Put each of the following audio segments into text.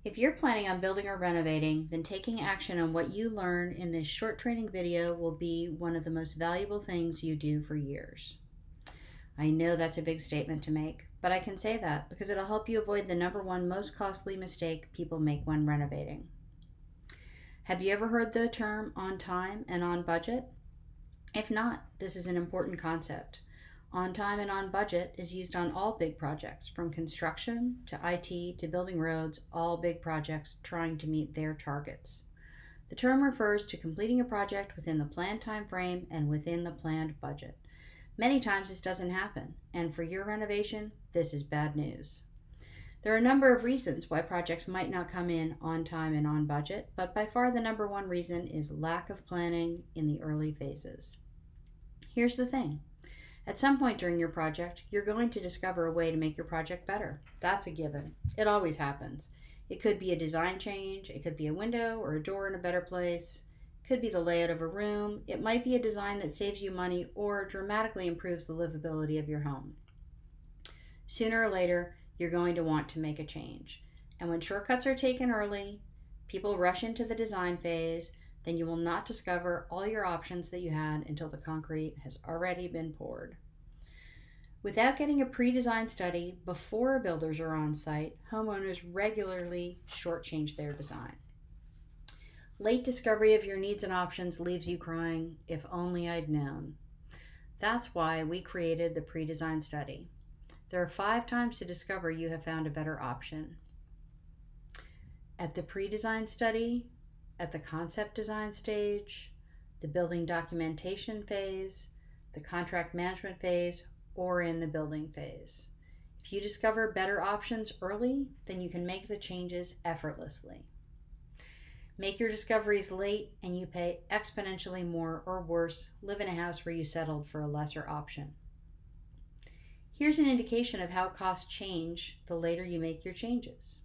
If you're planning on building or renovating, then taking action on what you learn in this short training video will be one of the most valuable things you do for years. I know that's a big statement to make, but I can say that because it'll help you avoid the number one most costly mistake people make when renovating. Have you ever heard the term on time and on budget? If not, this is an important concept. On time and on budget is used on all big projects, from construction to IT to building roads, all big projects trying to meet their targets. The term refers to completing a project within the planned time frame and within the planned budget. Many times this doesn't happen, and for your renovation, this is bad news. There are a number of reasons why projects might not come in on time and on budget, but by far the number one reason is lack of planning in the early phases. Here's the thing. At some point during your project, you're going to discover a way to make your project better. That's a given. It always happens. It could be a design change, it could be a window or a door in a better place, it could be the layout of a room, it might be a design that saves you money or dramatically improves the livability of your home. Sooner or later, you're going to want to make a change. And when shortcuts are taken early, people rush into the design phase, then you will not discover all your options that you had until the concrete has already been poured. Without getting a pre-design study before builders are on site, homeowners regularly shortchange their design. Late discovery of your needs and options leaves you crying, if only I'd known. That's why we created the pre-design study. There are 5 times to discover you have found a better option. At the pre-design study, at the concept design stage, the building documentation phase, the contract management phase, or in the building phase. If you discover better options early, then you can make the changes effortlessly. Make your discoveries late and you pay exponentially more, or worse, live in a house where you settled for a lesser option. Here's an indication of how costs change the later you make your changes.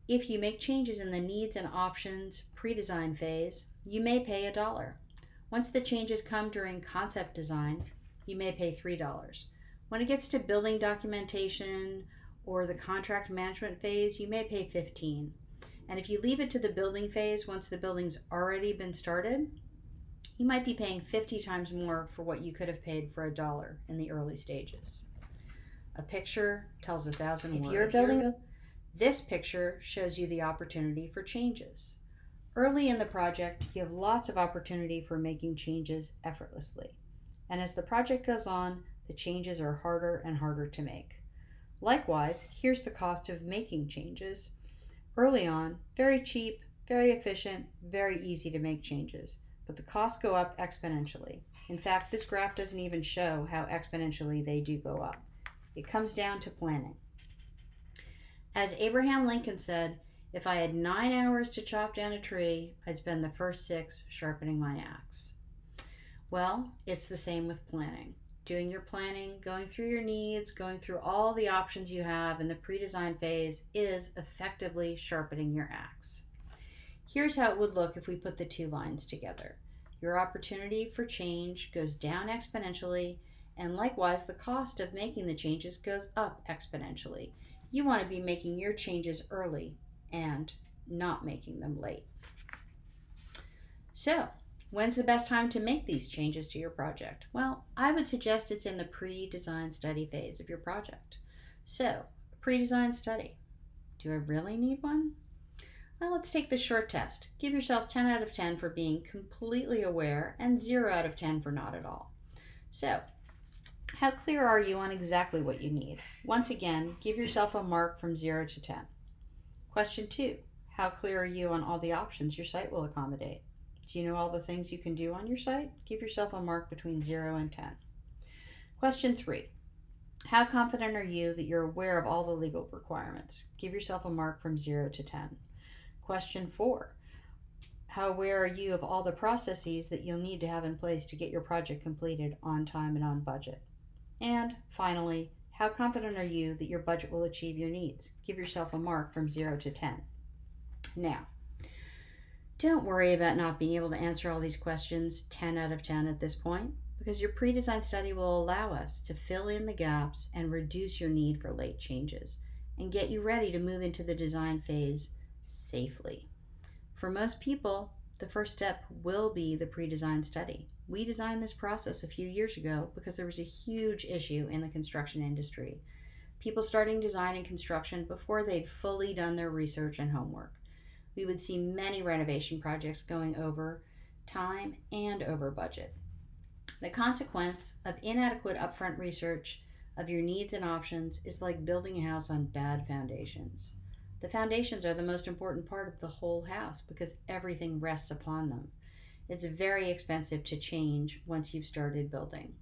If you make changes in the needs and options pre-design phase, you may pay $1. Once the changes come during concept design, you may pay $3. When it gets to building documentation or the contract management phase, you may pay $15. And if you leave it to the building phase once the building's already been started, you might be paying 50 times more for what you could have paid for $1 in the early stages. A picture tells 1,000 words. If you're building this picture shows you the opportunity for changes. Early in the project, you have lots of opportunity for making changes effortlessly. And as the project goes on, the changes are harder and harder to make. Likewise, here's the cost of making changes. Early on, very cheap, very efficient, very easy to make changes, but the costs go up exponentially. In fact, this graph doesn't even show how exponentially they do go up. It comes down to planning. As Abraham Lincoln said, if I had 9 hours to chop down a tree, I'd spend the first 6 sharpening my axe. Well, it's the same with planning. Doing your planning, going through your needs, going through all the options you have in the pre-design phase is effectively sharpening your axe. Here's how it would look if we put the 2 lines together. Your opportunity for change goes down exponentially, and likewise the cost of making the changes goes up exponentially. You want to be making your changes early and not making them late. So, when's the best time to make these changes to your project? Well, I would suggest it's in the pre-design study phase of your project. So, pre-design study. Do I really need one? Well, let's take the short test. Give yourself 10 out of 10 for being completely aware and 0 out of 10 for not at all. So, how clear are you on exactly what you need? Once again, give yourself a mark from 0 to 10. Question 2. How clear are you on all the options your site will accommodate? Do you know all the things you can do on your site? Give yourself a mark between 0 and 10. Question 3. How confident are you that you're aware of all the legal requirements? Give yourself a mark from 0 to 10. Question 4. How aware are you of all the processes that you'll need to have in place to get your project completed on time and on budget? And finally, how confident are you that your budget will achieve your needs? Give yourself a mark from 0 to 10. Now, don't worry about not being able to answer all these questions 10 out of 10 at this point, because your pre-design study will allow us to fill in the gaps and reduce your need for late changes. and get you ready to move into the design phase safely. For most people, the first step will be the pre-design study. We designed this process a few years ago because there was a huge issue in the construction industry. People starting design and construction before they'd fully done their research and homework. We would see many renovation projects going over time and over budget. The consequence of inadequate upfront research of your needs and options is like building a house on bad foundations. The foundations are the most important part of the whole house because everything rests upon them. It's very expensive to change once you've started building.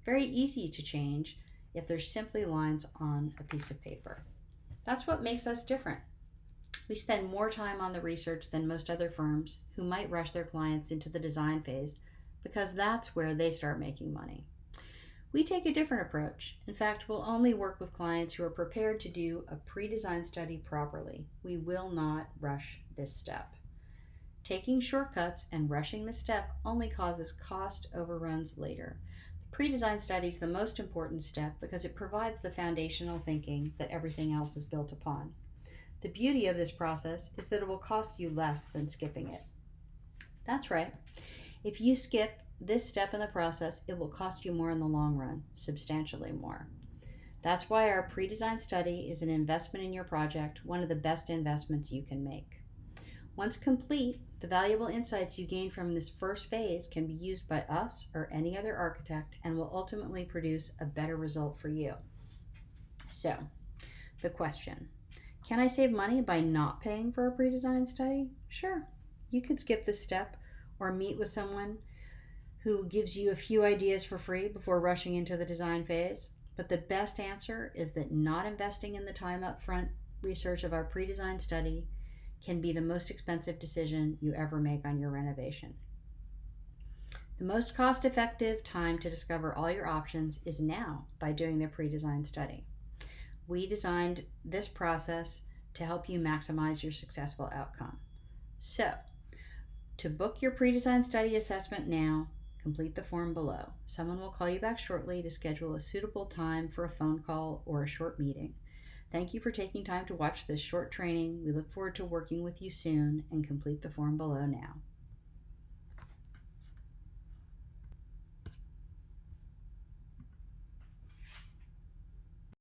Very easy to change if there's simply lines on a piece of paper. That's what makes us different. We spend more time on the research than most other firms who might rush their clients into the design phase because that's where they start making money. We take a different approach. In fact, we'll only work with clients who are prepared to do a pre-design study properly. We will not rush this step. Taking shortcuts and rushing the step only causes cost overruns later. The pre-design study is the most important step because it provides the foundational thinking that everything else is built upon. The beauty of this process is that it will cost you less than skipping it. That's right. If you skip this step in the process, it will cost you more in the long run, substantially more. That's why our pre-design study is an investment in your project, one of the best investments you can make. Once complete, the valuable insights you gain from this first phase can be used by us or any other architect and will ultimately produce a better result for you. So, the question: can I save money by not paying for a pre-design study? Sure. You could skip this step or meet with someone who gives you a few ideas for free before rushing into the design phase. But the best answer is that not investing in the time up front research of our pre-design study can be the most expensive decision you ever make on your renovation. The most cost-effective time to discover all your options is now by doing the pre-design study. We designed this process to help you maximize your successful outcome. So, to book your pre-design study assessment now, complete the form below. Someone will call you back shortly to schedule a suitable time for a phone call or a short meeting. Thank you for taking time to watch this short training. We look forward to working with you soon, and complete the form below now.